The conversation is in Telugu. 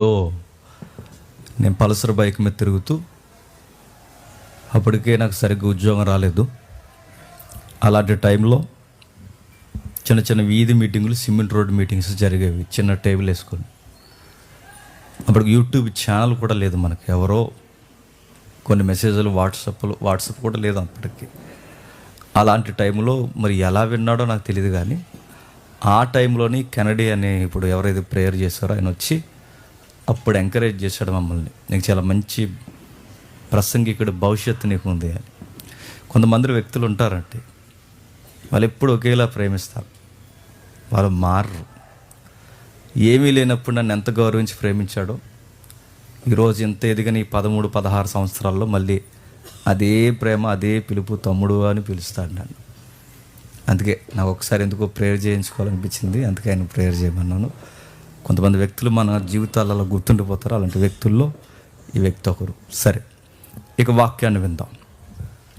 ఓ నేను పల్సర్ బైక్ మీద తిరుగుతూ అప్పటికే నాకు సరిగ్గా ఉద్యోగం రాలేదు. అలాంటి టైంలో చిన్న చిన్న వీధి మీటింగులు, సిమెంట్ రోడ్ మీటింగ్స్ జరిగేవి, చిన్న టేబుల్ వేసుకొని. అప్పుడు యూట్యూబ్ ఛానల్ కూడా లేదు మనకి. ఎవరో కొన్ని మెసేజ్లు, వాట్సాప్ కూడా లేదు అప్పటికి. అలాంటి టైంలో మరి ఎలా విన్నాడో నాకు తెలియదు, కానీ ఆ టైంలోని కెనడీ అనే ఇప్పుడు ఎవరైతే ప్రేయర్ చేశారో ఆయన వచ్చి అప్పుడు ఎంకరేజ్ చేశాడు మమ్మల్ని. నీకు చాలా మంచి ప్రసంగికుడు, భవిష్యత్తు నీకు ఉంది అని. కొంతమంది వ్యక్తులు ఉంటారంటే వాళ్ళు ఎప్పుడు ఒకేలా ప్రేమిస్తారు, వాళ్ళు మారరు. ఏమీ లేనప్పుడు నన్ను ఎంత గౌరవించి ప్రేమించాడో ఈరోజు ఎంత ఎదిగిన ఈ 13-16 సంవత్సరాల్లో మళ్ళీ అదే ప్రేమ, అదే పిలుపు, తమ్ముడు అని పిలుస్తాడు నన్ను. అందుకే నాకు ఒకసారి ఎందుకో ప్రేయర్ చేయించుకోవాలనిపించింది, అందుకే ఆయన ప్రేయర్ చేయమన్నాను. కొంతమంది వ్యక్తులు మన జీవితాలలో గుర్తుండిపోతారు, అలాంటి వ్యక్తుల్లో ఈ వ్యక్తి ఒకరు. సరే, ఇక వాక్యాన్ని విందాం.